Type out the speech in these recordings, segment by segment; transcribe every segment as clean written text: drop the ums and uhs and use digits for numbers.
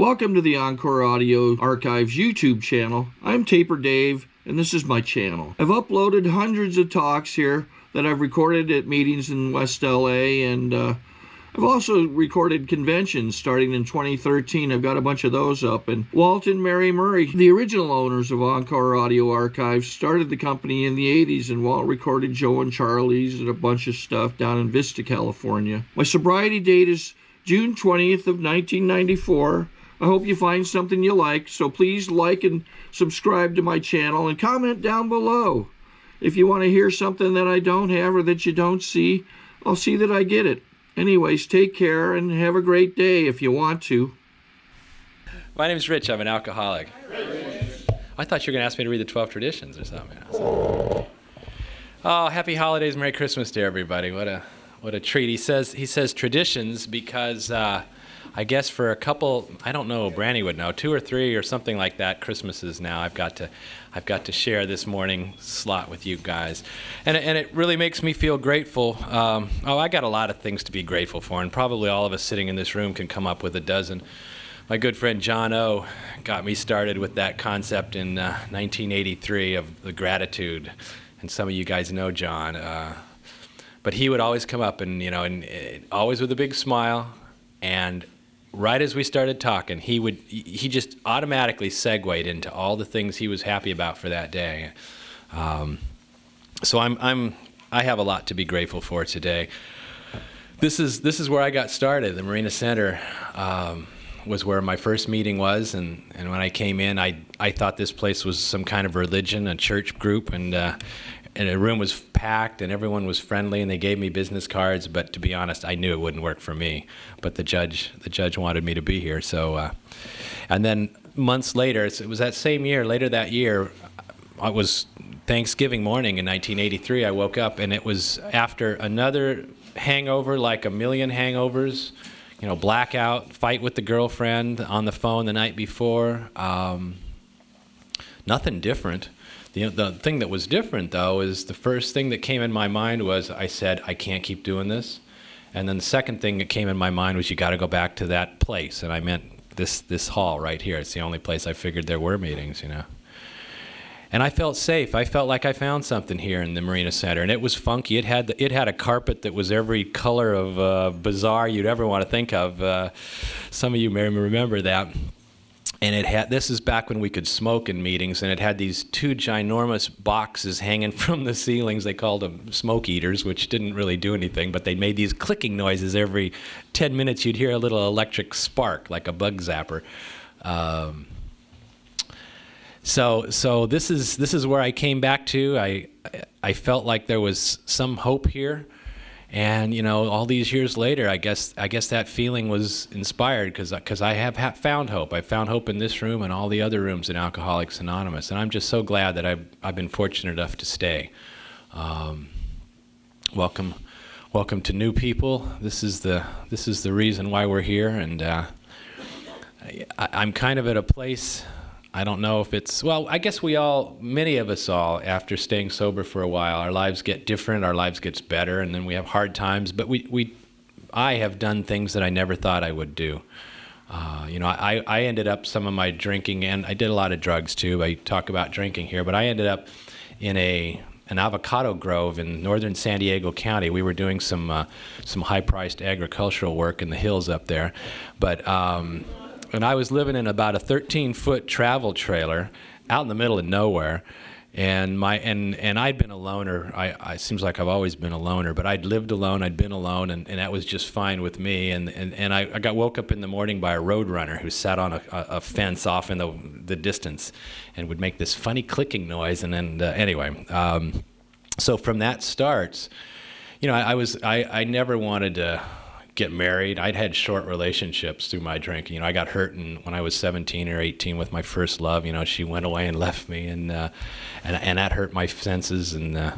Welcome to the Encore Audio Archives YouTube channel. I'm Taper Dave, and this is my channel. I've uploaded hundreds of talks here that I've recorded at meetings in West LA, and I've also recorded conventions starting in 2013. I've got a bunch of those up. And Walt and Mary Murray, the original owners of Encore Audio Archives, started the company in the 80s, and Walt recorded Joe and Charlie's and a bunch of stuff down in Vista, California. My sobriety date is June 20th of 1994. I hope you find something you like, so please like and subscribe to my channel and comment down below. If you want to hear something that I don't have or that you don't see, I'll see that I get it. Anyways, take care and have a great day if you want to. My name's Rich. I'm an alcoholic. I thought you were going to ask me to read the 12 traditions or something. Oh, happy holidays, Merry Christmas to everybody. What a treat. He says traditions because I guess for a couple, I don't know, Brandy would know, 2 or 3 or something like that Christmases now I've got to share this morning slot with you guys. And it really makes me feel grateful. I got a lot of things to be grateful for, and probably all of us sitting in this room can come up with a dozen. My good friend John O. got me started with that concept in 1983 of the gratitude. And some of you guys know John. But he would always come up and always with a big smile, and right as we started talking, he just automatically segued into all the things he was happy about for that day. So I have a lot to be grateful for today. This is where I got started. The Marina Center was where my first meeting was, and when I came in, I thought this place was some kind of religion, a church group, and the room was packed and everyone was friendly and they gave me business cards, but to be honest, I knew it wouldn't work for me. But the judge wanted me to be here. So, and then months later, it was that same year, later that year, it was Thanksgiving morning in 1983. I woke up and it was after another hangover, like a million hangovers, blackout, fight with the girlfriend on the phone the night before. Nothing different. The thing that was different, though, is the first thing that came in my mind was I said, I can't keep doing this. And then the second thing that came in my mind was you got to go back to that place. And I meant this hall right here. It's the only place I figured there were meetings, And I felt safe. I felt like I found something here in the Marina Center. And it was funky. It had a carpet that was every color of bizarre you'd ever want to think of. Some of you may remember that. And this is back when we could smoke in meetings, and it had these 2 ginormous boxes hanging from the ceilings. They called them smoke eaters, which didn't really do anything, but they made these clicking noises every 10 minutes. You'd hear a little electric spark, like a bug zapper. So this is where I came back to. I felt like there was some hope here. And all these years later, I guess that feeling was inspired because I have found hope. I found hope in this room and all the other rooms in Alcoholics Anonymous, and I'm just so glad that I've been fortunate enough to stay. Welcome to new people. This is the reason why we're here, and I'm kind of at a place. I don't know if it's, well, I guess many of us all, after staying sober for a while, our lives get different, our lives gets better, and then we have hard times, but I have done things that I never thought I would do. I ended up some of my drinking, and I did a lot of drugs too. I talk about drinking here, but I ended up in an avocado grove in northern San Diego County. We were doing some high-priced agricultural work in the hills up there, but and I was living in about a 13-foot travel trailer out in the middle of nowhere, and I'd been a loner. It seems like I've always been a loner, but I'd lived alone, I'd been alone, and that was just fine with me. And I got woke up in the morning by a road runner who sat on a fence off in the distance and would make this funny clicking noise. And then anyway, so from that starts, I never wanted to get married. I'd had short relationships through my drinking. I got hurt when I was 17 or 18 with my first love. She went away and left me, and that hurt my senses. And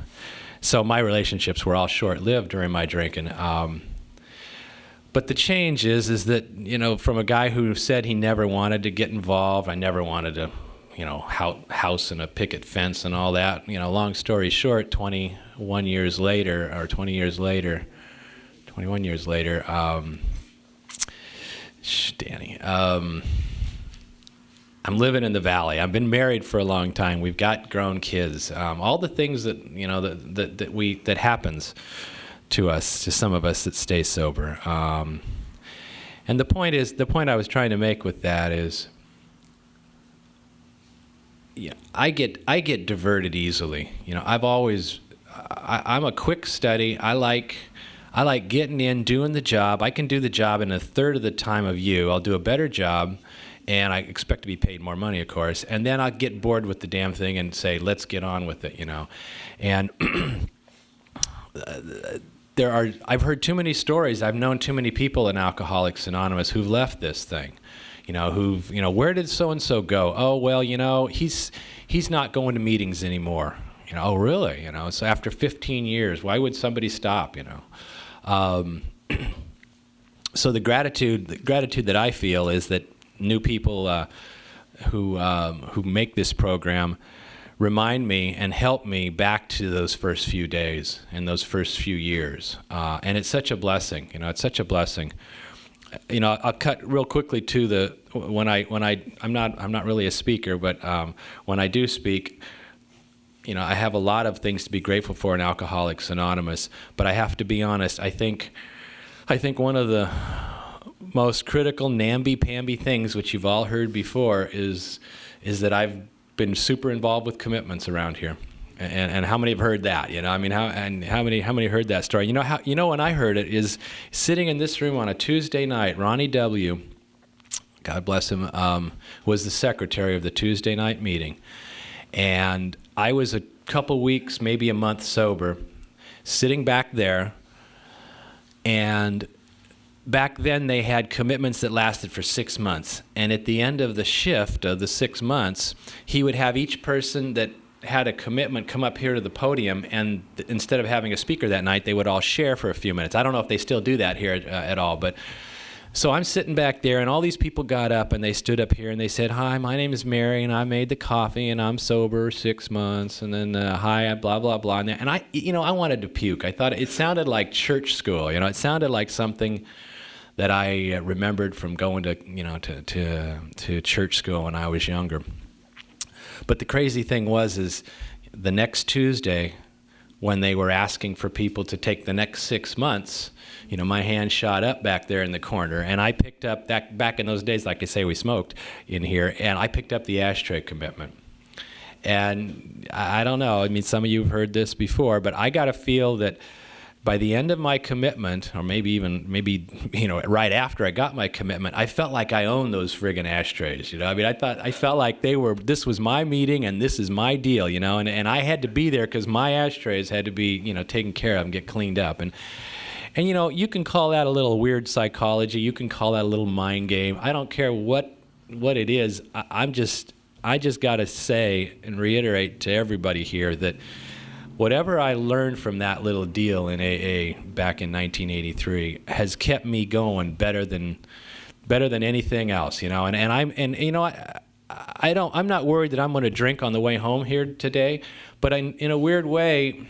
so my relationships were all short-lived during my drinking. But the change is that from a guy who said he never wanted to get involved, I never wanted to, house and a picket fence and all that. Long story short, 21 years later, Danny. I'm living in the valley. I've been married for a long time. We've got grown kids. All the things that that happens to us, to some of us that stay sober. And the point I was trying to make with that is, yeah, I get diverted easily. I'm a quick study. I like getting in, doing the job. I can do the job in a third of the time of you. I'll do a better job. And I expect to be paid more money, of course. And then I'll get bored with the damn thing and say, let's get on with it, And I've heard too many stories. I've known too many people in Alcoholics Anonymous who've left this thing. Where did so-and-so go? Oh, well, he's not going to meetings anymore. Oh, really? So after 15 years, why would somebody stop, So the gratitude that I feel is that new people who make this program remind me and help me back to those first few days and those first few years, and it's such a blessing. It's such a blessing. I'll cut real quickly to I'm not really a speaker, but when I do speak, I have a lot of things to be grateful for in Alcoholics Anonymous. But I have to be honest. I think one of the most critical namby-pamby things, which you've all heard before, is that I've been super involved with commitments around here. And how many have heard that? How many heard that story? When I heard it is sitting in this room on a Tuesday night. Ronnie W., God bless him, was the secretary of the Tuesday night meeting, and I was a couple weeks, maybe a month sober, sitting back there, and back then they had commitments that lasted for 6 months. And at the end of the shift of the 6 months, he would have each person that had a commitment come up here to the podium, and instead of having a speaker that night, they would all share for a few minutes. I don't know if they still do that here at all, but so I'm sitting back there, and all these people got up, and they stood up here, and they said, "Hi, my name is Mary, and I made the coffee, and I'm sober 6 months, and then hi, blah, blah, blah." And I wanted to puke. I thought it sounded like church school. It sounded like something that I remembered from going to church school when I was younger. But the crazy thing is the next Tuesday, when they were asking for people to take the next 6 months, my hand shot up back there in the corner, and I picked up that. Back in those days, like I say, we smoked in here, and I picked up the ashtray commitment. And I don't know, some of you have heard this before, but I got to feel that by the end of my commitment, or maybe right after I got my commitment, I felt like I owned those friggin' ashtrays. I felt like this was my meeting and this is my deal, and I had to be there because my ashtrays had to be, taken care of and get cleaned up. And you can call that a little weird psychology. You can call that a little mind game. I don't care what it is. I just got to say and reiterate to everybody here that whatever I learned from that little deal in AA back in 1983 has kept me going better than anything else, And I'm not worried that I'm going to drink on the way home here today, but in a weird way,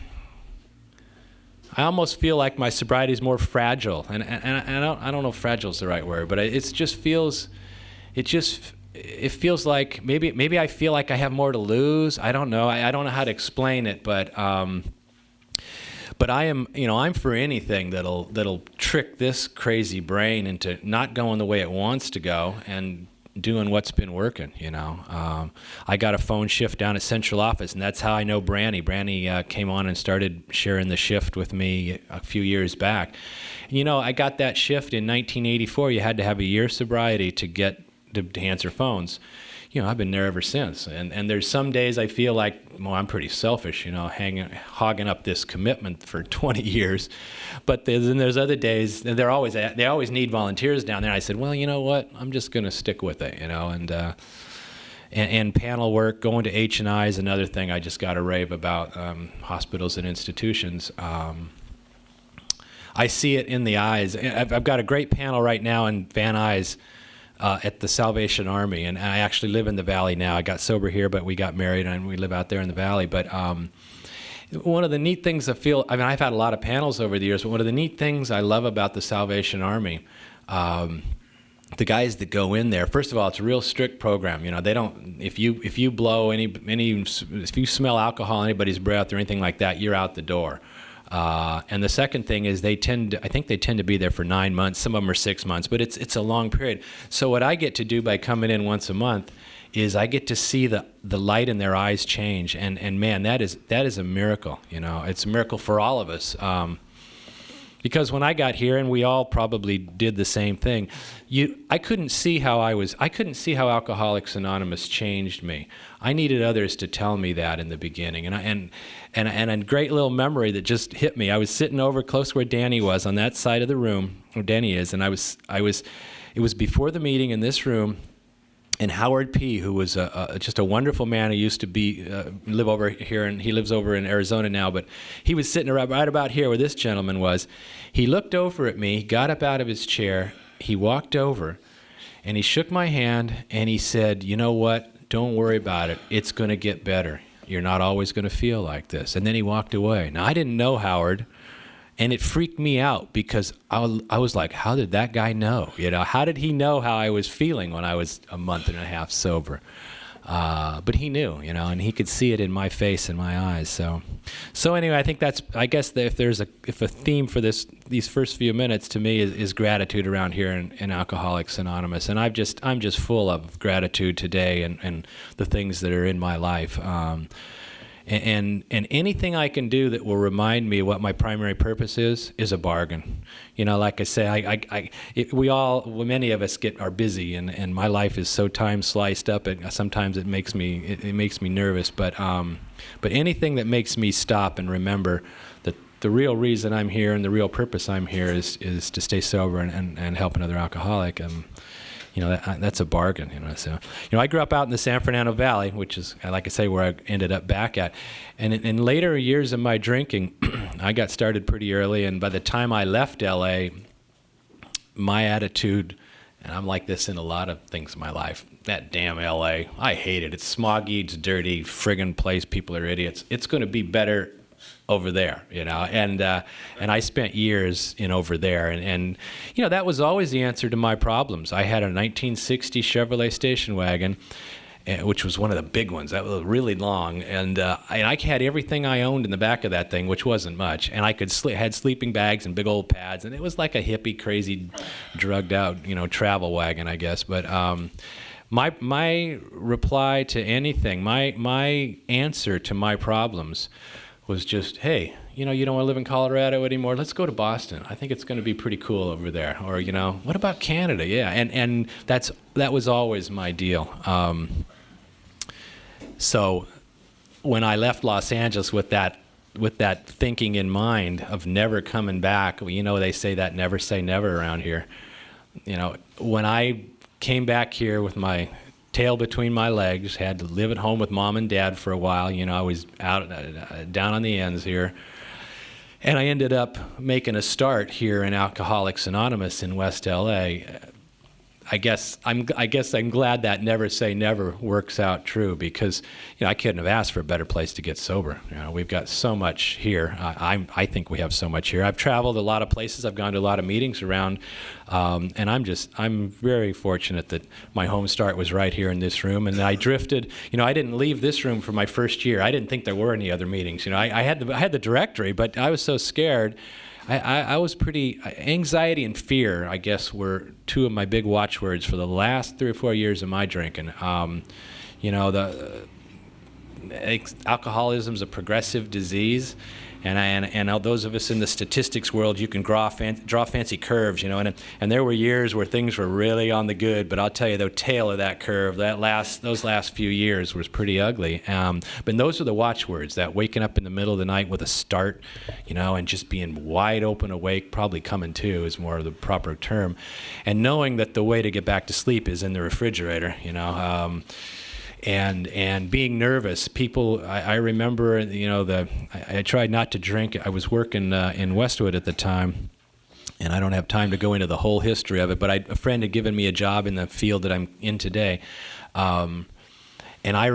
I almost feel like my sobriety is more fragile, and I don't know if fragile is the right word, but it feels like maybe I feel like I have more to lose. I don't know. I don't know how to explain it, but I am, I'm for anything that'll trick this crazy brain into not going the way it wants to go and doing what's been working. I got a phone shift down at Central Office, and that's how I know Branny. Branny came on and started sharing the shift with me a few years back. I got that shift in 1984. You had to have a year sobriety to answer phones. I've been there ever since. And there's some days I feel like, well, I'm pretty selfish, hogging up this commitment for 20 years. But then there's other days, they always need volunteers down there. I said, well, you know what? I'm just going to stick with it, and panel work, going to H&I is another thing I just got to rave about, hospitals and institutions. I see it in the eyes. I've got a great panel right now in Van Nuys, at the Salvation Army, and I actually live in the Valley now. I got sober here, but we got married, and we live out there in the Valley. But one of the neat things I've had a lot of panels over the years, but one of the neat things I love about the Salvation Army the guys that go in there, first of all, it's a real strict program. You know, they don't, if you blow if you smell alcohol in anybody's breath or anything like that, you're out the door. And the second thing is I think they tend to be there for 9 months. Some of them are 6 months, but it's a long period. So what I get to do by coming in once a month is I get to see the light in their eyes change. And man, that is a miracle. You know, it's a miracle for all of us. Because when I got here, and we all probably did the same thing, I couldn't see how Alcoholics Anonymous changed me. I needed others to tell me that in the beginning, and a great little memory that just hit me. I was sitting over close where Danny was on that side of the room where Danny is, and it was before the meeting in this room. And Howard P., who was just a wonderful man who used to live over here, and he lives over in Arizona now, but he was sitting right about here where this gentleman was. He looked over at me, got up out of his chair, he walked over, and he shook my hand, and he said, "You know what? Don't worry about it. It's going to get better. You're not always going to feel like this." And then he walked away. Now, I didn't know Howard. And it freaked me out because I was like, how did that guy know? You know, how did he know how I was feeling when I was a month and a half sober? But he knew, you know, and he could see it in my face and my eyes. So anyway, I think I guess that if a theme for these first few minutes to me is gratitude around here in Alcoholics Anonymous, and I'm just full of gratitude today and the things that are in my life. And anything I can do that will remind me what my primary purpose is a bargain. You know, like I say, many of us are busy, and my life is so time sliced up, and sometimes it makes me nervous. But anything that makes me stop and remember that the real reason I'm here and the real purpose I'm here is to stay sober and help another alcoholic. You know, that's a bargain, you know. So, you know, I grew up out in the San Fernando Valley, which is, like I say, where I ended up back at. And in later years of my drinking, I got started pretty early, and by the time I left L.A., my attitude, and I'm like this in a lot of things in my life, that damn L.A., I hate it. It's smoggy, it's dirty, friggin' place, people are idiots. It's going to be better over there, you know, and I spent years in over there, and you know, that was always the answer to my problems. I had a 1960 Chevrolet station wagon, which was one of the big ones. That was really long, and I had everything I owned in the back of that thing, which wasn't much, and I had sleeping bags and big old pads, and it was like a hippie, crazy, drugged out, you know, travel wagon, I guess. But my reply to anything, my answer to my problems was just, hey, you know, you don't want to live in Colorado anymore? Let's go to Boston. I think it's going to be pretty cool over there. Or, you know, what about Canada? Yeah, and that was always my deal. So when I left Los Angeles with that thinking in mind of never coming back, you know, they say that never say never around here. You know, when I came back here with my tail between my legs, had to live at home with mom and dad for a while. You know, I was out down on the ends here. And I ended up making a start here in Alcoholics Anonymous in West LA. I guess I'm glad that never say never works out true, because you know, I couldn't have asked for a better place to get sober. You know, we've got so much here. I think we have so much here. I've traveled a lot of places. I've gone to a lot of meetings around, and I'm very fortunate that my home start was right here in this room. And I drifted. You know, I didn't leave this room for my first year. I didn't think there were any other meetings. You know, I had the directory, but I was so scared. I was pretty, anxiety and fear, I guess, were two of my big watchwords for the last 3 or 4 years of my drinking. You know, alcoholism is a progressive disease, and those of us in the statistics world, you can draw fancy curves, you know, and there were years where things were really on the good, but I'll tell you, the tail of that curve, those last few years was pretty ugly. But those are the watchwords, that waking up in the middle of the night with a start, you know, and just being wide open awake, probably coming to is more of the proper term, and knowing that the way to get back to sleep is in the refrigerator, you know. And being nervous, people. I remember, you know, I tried not to drink. I was working in Westwood at the time, and I don't have time to go into the whole history of it. But a friend had given me a job in the field that I'm in today, and I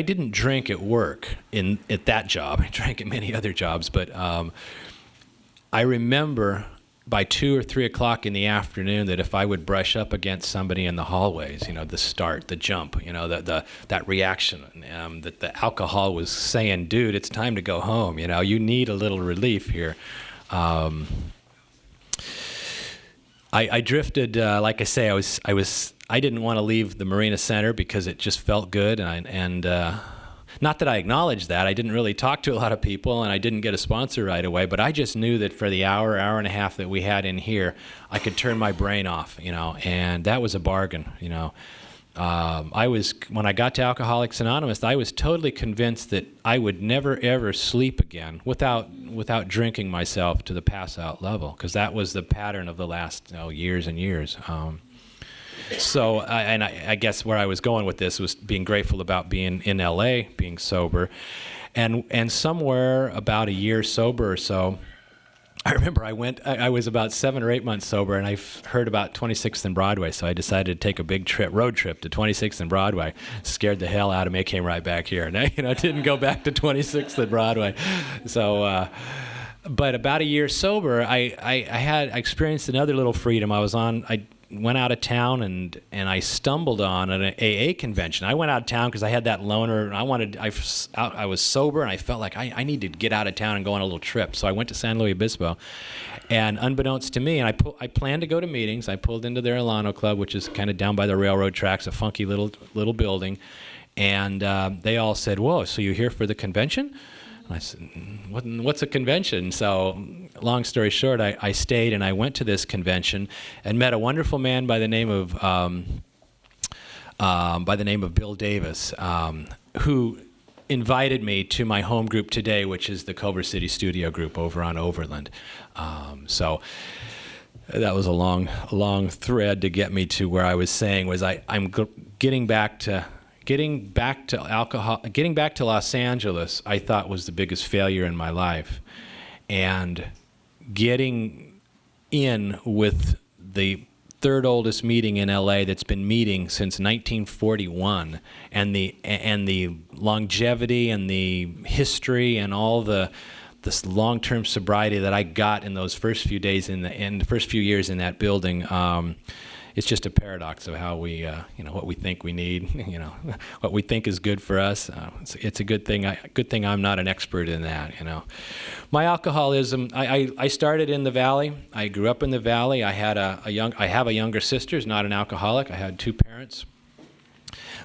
didn't drink at work at that job. I drank at many other jobs, but I remember by 2 or 3 o'clock in the afternoon that if I would brush up against somebody in the hallways, the start, the jump, that reaction, that the alcohol was saying, dude, it's time to go home. You need a little relief here. I drifted, like I say, I didn't want to leave the Marina Center because it just felt good, and not that I acknowledged that. I didn't really talk to a lot of people, and I didn't get a sponsor right away, but I just knew that for the hour and a half that we had in here, I could turn my brain off, and that was a bargain, when I got to Alcoholics Anonymous, I was totally convinced that I would never, ever sleep again without drinking myself to the pass-out level, because that was the pattern of the last years and years. So, I guess where I was going with this was being grateful about being in LA, being sober, and somewhere about a year sober or so, I remember I was about 7 or 8 months sober, and I heard about 26th and Broadway, so I decided to take a big road trip to 26th and Broadway. Scared the hell out of me, came right back here, and I didn't go back to 26th and Broadway. So, but about a year sober, I experienced another little freedom. I went out of town and I stumbled on an AA convention. I went out of town because I had that loner. I was sober and I felt like I need to get out of town and go on a little trip. So I went to San Luis Obispo, and unbeknownst to me, and I planned to go to meetings. I pulled into their Alano Club, which is kind of down by the railroad tracks, a funky little building, and they all said, "Whoa, so you're here for the convention?" I said, what's a convention? So long story short, I stayed and I went to this convention and met a wonderful man by the name of Bill Davis, who invited me to my home group today, which is the Culver City Studio Group over on Overland. So that was a long thread to get me to where I was saying was I'm getting back to Los Angeles, I thought was the biggest failure in my life. And getting in with the third oldest meeting in LA that's been meeting since 1941, and the longevity and the history and all this long-term sobriety that I got in those first few days in the first few years in that building, it's just a paradox of how we, what we think we need, what we think is good for us. It's a good thing. Good thing I'm not an expert in that. My alcoholism. I started in the Valley. I grew up in the Valley. I have a younger sister who's not an alcoholic. I had 2 parents.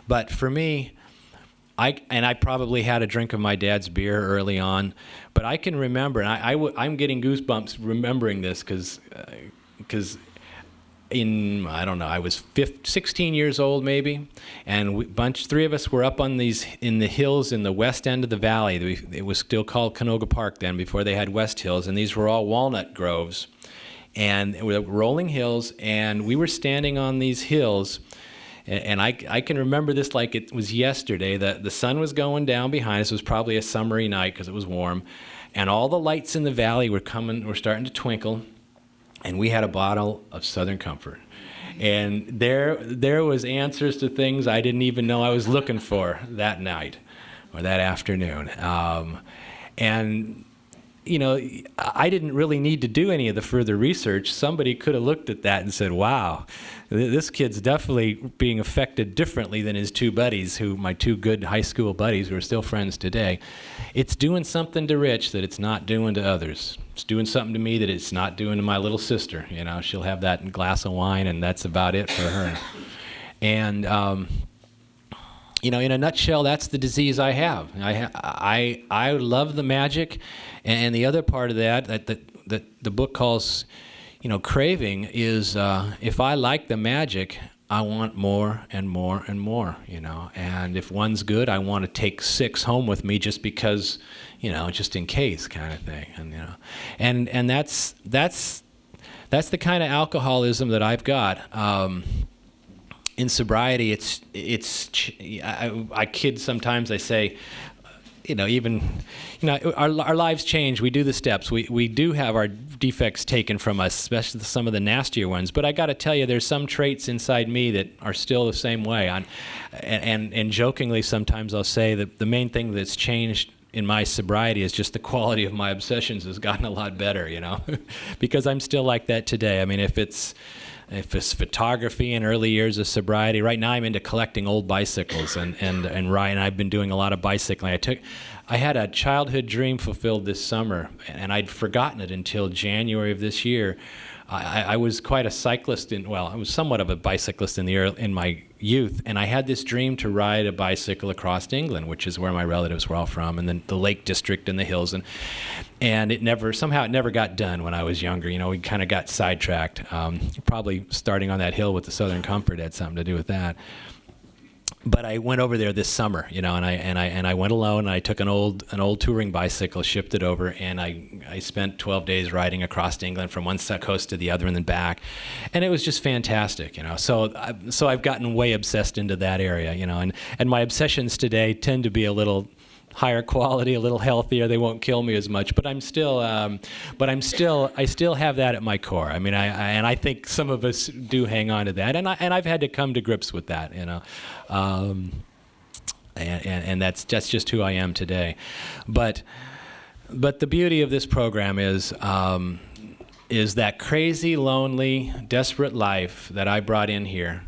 But for me, I probably had a drink of my dad's beer early on. But I can remember, and I'm getting goosebumps remembering this because. I was 16 years old maybe, and 3 of us were up on in the hills in the west end of the valley. It was still called Canoga Park then, before they had West Hills, and these were all walnut groves, and were rolling hills, and we were standing on these hills, and I can remember this like it was yesterday. The sun was going down behind us. It was probably a summery night because it was warm, and all the lights in the valley were starting to twinkle. And we had a bottle of Southern Comfort. And there was answers to things I didn't even know I was looking for that night or that afternoon. And, I didn't really need to do any of the further research. Somebody could have looked at that and said, wow, this kid's definitely being affected differently than his 2 buddies, my 2 good high school buddies who are still friends today. It's doing something to Rich that it's not doing to others. It's doing something to me that it's not doing to my little sister. She'll have that glass of wine, and that's about it for her. And, in a nutshell, that's the disease I have. I love the magic, and the other part of that the book calls, craving is if I like the magic, I want more and more and more, and if one's good, I want to take 6 home with me just because, just in case kind of thing, and that's the kind of alcoholism that I've got. In sobriety, I kid sometimes. I say, our lives change. We do the steps. We do have our defects taken from us, especially some of the nastier ones. But I got to tell you, there's some traits inside me that are still the same way. And jokingly, sometimes I'll say that the main thing that's changed in my sobriety is just the quality of my obsessions has gotten a lot better, you know, because I'm still like that today. I mean, if it's photography in early years of sobriety, right now I'm into collecting old bicycles, and Ryan and I've been doing a lot of bicycling. I had a childhood dream fulfilled this summer, and I'd forgotten it until January of this year. I was quite a cyclist I was somewhat of a bicyclist in my youth, and I had this dream to ride a bicycle across England, which is where my relatives were all from, and then the Lake District and the hills, and it never got done when I was younger. You know, we kind of got sidetracked. Probably starting on that hill with the Southern Comfort had something to do with that. But I went over there this summer, you know, and I went alone. And I took an old touring bicycle, shipped it over, and I spent 12 days riding across England from one coast to the other and then back, and it was just fantastic, you know. So I've gotten way obsessed into that area, you know, and my obsessions today tend to be a little higher quality, a little healthier. They won't kill me as much, but I still have that at my core. I mean, I think some of us do hang on to that, and I've had to come to grips with that, you know, and that's just who I am today. But the beauty of this program is that crazy, lonely, desperate life that I brought in here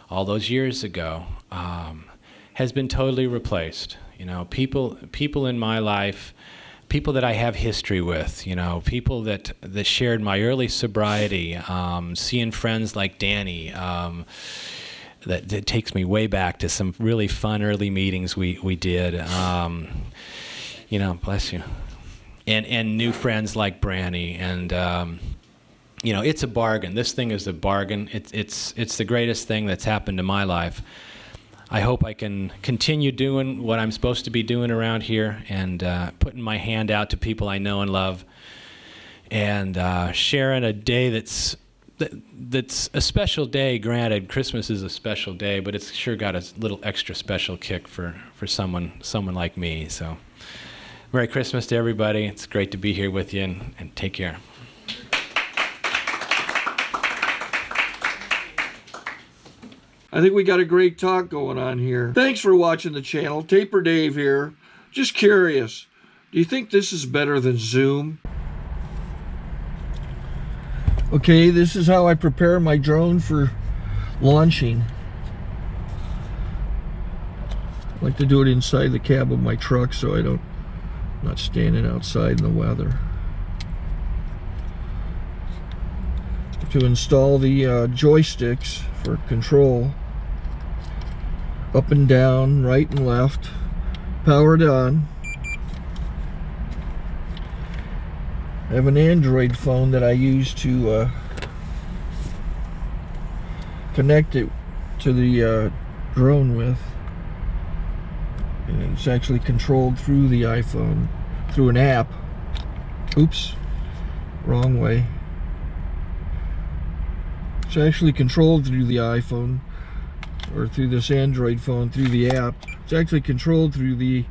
all those years ago has been totally replaced. You know, people in my life, people that I have history with, you know, people that shared my early sobriety, seeing friends like Danny, that takes me way back to some really fun early meetings we did, you know, bless you, and new friends like Branny, and you know, it's a bargain. This thing is a bargain. It's the greatest thing that's happened to my life. I hope I can continue doing what I'm supposed to be doing around here, and putting my hand out to people I know and love, and sharing a day that's a special day. Granted, Christmas is a special day, but it's sure got a little extra special kick for someone like me. So, Merry Christmas to everybody. It's great to be here with you, and take care. I think we got a great talk going on here. Thanks for watching the channel. Taper Dave here. Just curious, do you think this is better than Zoom? Okay, this is how I prepare my drone for launching. I like to do it inside the cab of my truck so I'm not standing outside in the weather. To install the joysticks for control, up and down, right and left, powered on. I have an Android phone that I use to connect it to the drone with, and it's actually controlled through the iPhone, through an app. Oops, wrong way. It's actually controlled through the iPhone, or through this Android phone, through the app. It's actually controlled through the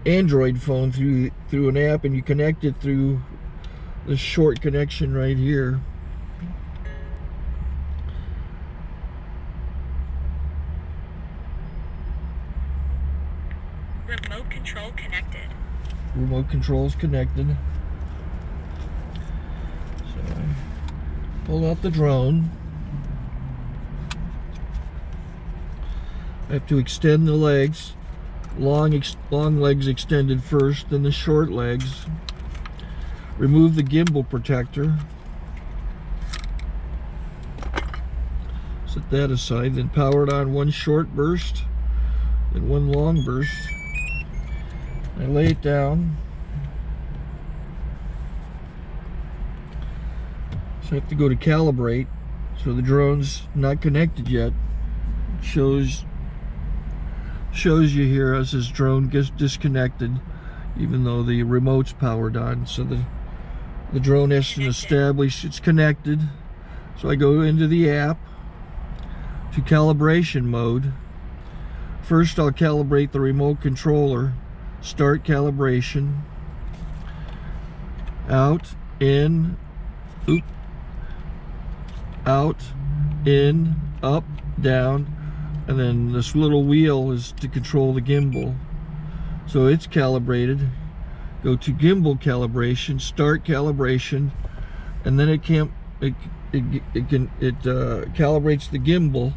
Android phone through an app, and you connect it through this short connection right here. Remote control connected. Remote control's connected. So I pull out the drone. I have to extend the legs. Long legs extended first, then the short legs. Remove the gimbal protector. Set that aside, then power it on one short burst, then one long burst. I lay it down. So I have to go to calibrate. So the drone's not connected yet. It shows you here as this drone gets disconnected, even though the remote's powered on. So the drone has to establish it's connected. So I go into the app to calibration mode. First I'll calibrate the remote controller. Start calibration. Out, in, out, in, up, down, and then this little wheel is to control the gimbal. So it's calibrated. go to gimbal calibration, start calibration, and then it calibrates the gimbal.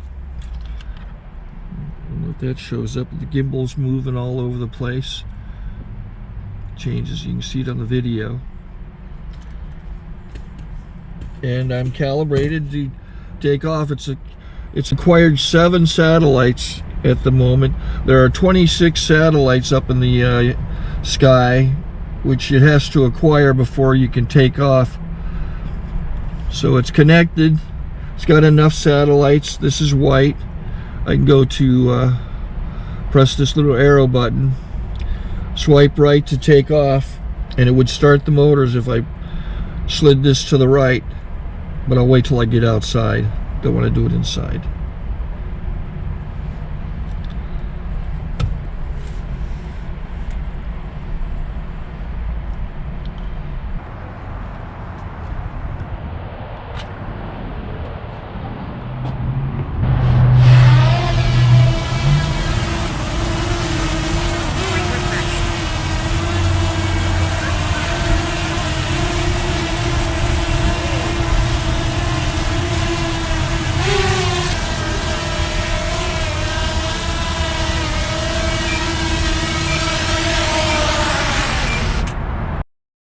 I don't know if that shows up. The gimbal's moving all over the place. Changes, you can see it on the video. And I'm calibrated to take off. It's acquired 7 satellites at the moment. There are 26 satellites up in the sky, which it has to acquire before you can take off. So it's connected. It's got enough satellites. This is white. I can go to press this little arrow button, swipe right to take off, and it would start the motors if I slid this to the right. But I'll wait till I get outside. Don't want to do it inside.